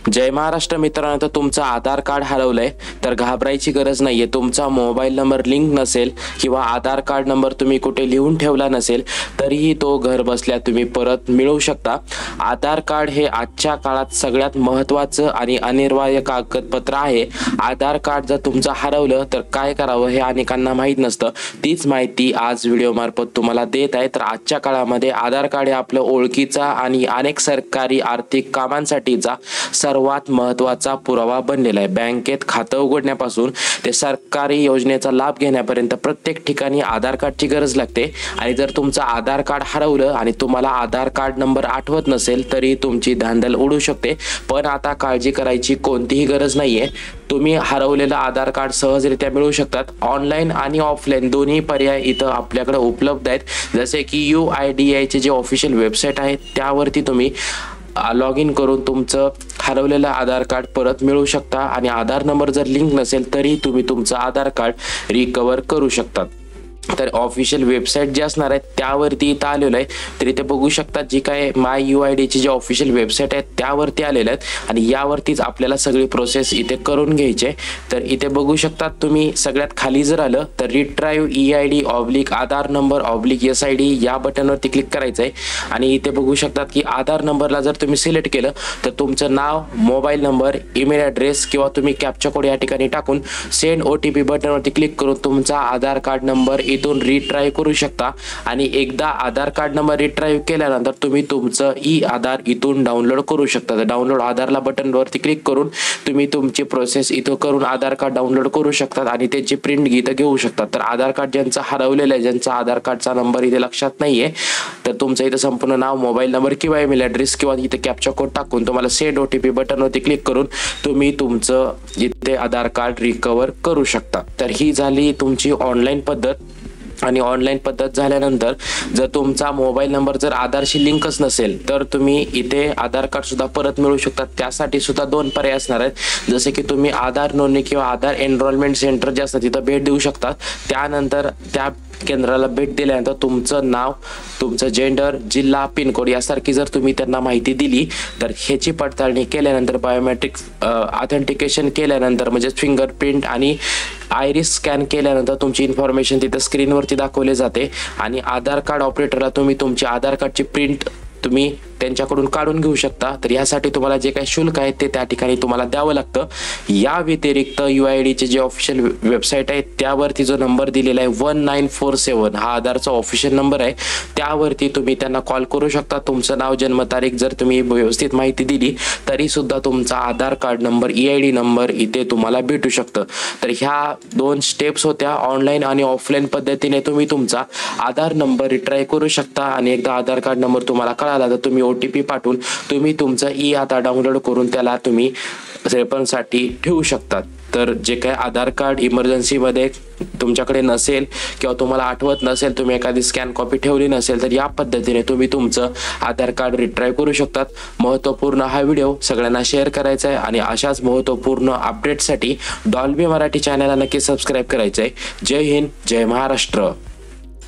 जय महाराष्ट्र मित्रांनो, तर तुमचं आधार कार्ड हरवलंय तर घाबरायची गरज नाहीये। तुमचा मोबाईल नंबर लिंक नसेल किंवा आधार कार्ड नंबर तुम्ही कुठे लिहून ठेवला नसेल तरीही तो घर बसल्या तुम्ही परत मिळवू शकता। आधार कार्ड हे आजच्या काळात सगळ्यात महत्त्वाचं आणि अनिवार्य कागदपत्र आहे। आधार कार्ड जर तुमचं हरवलं तर काय करावं हे अनेकांना माहीत नसतं। तीच माहिती आज व्हिडिओ मार्फत तुम्हाला देत आहे। तर आजच्या काळामध्ये आधार कार्ड हे आपलं ओळखीचा आणि अनेक सरकारी आर्थिक कामांसाठीचा सर्वात महत्त्वाचा पुरावा बनलेला आहे। बँकेत खातं उघडण्यापासून ते सरकारी योजनेचा लाभ घेण्यापर्यंत प्रत्येक ठिकाणी आधार कार्डची गरज लागते। आणि जर तुमचं आधार कार्ड हरवलं आणि तुम्हाला आधार कार्ड नंबर आठवत नसेल तरी तुमची धांदल उडू शकते। पण आता काळजी करायची कोणतीही गरज नाहीये। तुम्ही हरवलेलं आधार कार्ड सहजरित्या मिळवू शकतात। ऑनलाईन आणि ऑफलाईन दोन्ही पर्याय इथं आपल्याकडे उपलब्ध आहेत। जसे की UIDAI चे जे ऑफिशियल वेबसाईट आहे त्यावरती तुम्ही लॉग इन करून तुमचं हरवलेलं आधार कार्ड परत मिळवू शकता। आणि आधार नंबर जर लिंक नसेल तरी तुम्ही तुमचं आधार कार्ड रिकवर करू शकता। तर ऑफिशियल वेबसाईट जी असणार आहे त्यावरती इथं आलेलं आहे। तर इथे बघू शकता जी काय MyUID ची जी ऑफिशियल वेबसाईट आहे त्यावरती आलेलं आहे आणि यावरतीच आपल्याला सगळी प्रोसेस इथे करून घ्यायची आहे। तर इथे बघू शकता तुम्ही सगळ्यात खाली जर आलं तर रिट्राईव्ह EID आधार नंबर SID या बटनवरती क्लिक करायचं आहे। आणि इथे बघू शकतात की आधार नंबरला जर तुम्ही सिलेक्ट केलं तर तुमचं नाव, मोबाईल नंबर, ईमेल ॲड्रेस किंवा तुम्ही कॅप्चा कोड या ठिकाणी टाकून सेंड OTP बटनवरती क्लिक करून तुमचा आधार कार्ड नंबर इथून रिट्राईव्ह करू शकता। आणि एकदा आधार कार्ड नंबर रिट्राईव्ह केल्यानंतर तुम्ही तुमचं आधार इथून डाउनलोड करू शकता। तर डाउनलोड आधारला बटनवरती क्लिक करून तुम्ही तुमची प्रोसेस इथं करून आधार कार्ड डाउनलोड करू शकतात आणि त्याची प्रिंट इथं घेऊ शकतात। तर आधार कार्ड ज्यांचं हरवलेलं आहे, ज्यांचा आधार कार्डचा नंबर इथे लक्षात नाहीये, तर तुमचं इथं संपूर्ण नाव, मोबाईल नंबर किंवा ईमेल ॲड्रेस किंवा इथे कॅप्चा कोड टाकून तुम्हाला सेंड OTP बटनवरती क्लिक करून तुम्ही तुमचं इथे आधार कार्ड रिकवर करू शकता। तर ही झाली तुमची ऑनलाईन पद्धत। आणि ऑनलाईन पद्धत झाल्यानंतर जर तुमचा मोबाईल नंबर जर आधारशी लिंकच नसेल तर तुम्ही इथे आधार कार्ड सुद्धा परत मिळवू शकता। त्यासाठी सुद्धा दोन पर्याय असणार आहेत। जसे की तुम्ही आधार नोंदणी किंवा आधार एनरोलमेंट सेंटर जे असतात तिथं भेट देऊ शकता। त्यानंतर त्या केंद्राला भेट दिल्यानंतर तुमचं नाव, तुमचं जेंडर, जिल्हा, पिनकोड यासारखी जर तुम्ही त्यांना माहिती दिली तर ह्याची पडताळणी केल्यानंतर बायोमेट्रिक ऑथेंटिकेशन केल्यानंतर म्हणजे फिंगरप्रिंट आणि आयरिस स्कॅन केल्यानंतर तुमची इन्फॉर्मेशन तिथं स्क्रीनवरती दाखवली जाते। आणि आधार कार्ड ऑपरेटरला तुम्ही तुमची आधार कार्डची प्रिंट तुम्ही त्यांच्याकडून काढून घेऊ शकता। तर यासाठी तुम्हाला जे काही शुल्क आहे ते त्या ठिकाणी तुम्हाला द्यावं लागतं। या व्यतिरिक्त UID चे जे ऑफिशियल वेबसाईट आहे त्यावरती जो नंबर दिलेला आहे 1947 हा आधारचा ऑफिशियल नंबर आहे, त्यावरती तुम्ही त्यांना कॉल करू शकता। तुमचं नाव, जन्मतारीख जर तुम्ही व्यवस्थित माहिती दिली तरी सुद्धा तुमचा आधार कार्ड नंबर, EID नंबर इथे तुम्हाला भेटू शकतं। तर ह्या दोन स्टेप्स होत्या। ऑनलाईन आणि ऑफलाईन पद्धतीने तुम्ही तुमचा आधार नंबर रिट्राईव्ह करू शकता। आणि एकदा आधार कार्ड नंबर तुम्हाला कळाला तर तुम्ही OTP पाठवून तुम्ही तुमचं आधार डाउनलोड करून त्याला तुम्ही रेफरन्ससाठी ठेवू शकतात। तर जे काही आधार कार्ड इमर्जन्सीमध्ये तुमच्याकडे नसेल किंवा तुम्हाला आठवत नसेल, तुम्ही एखादी स्कॅन कॉपी ठेवली नसेल तर या पद्धतीने तुम्ही तुमचं आधार कार्ड रिट्राईव्ह करू शकतात। महत्त्वपूर्ण हा व्हिडिओ सगळ्यांना शेअर करायचा आहे आणि अशाच महत्त्वपूर्ण अपडेटसाठी डॉल्बी मराठी चॅनलला नक्की सबस्क्राईब करायचं आहे। जय हिंद, जय महाराष्ट्र।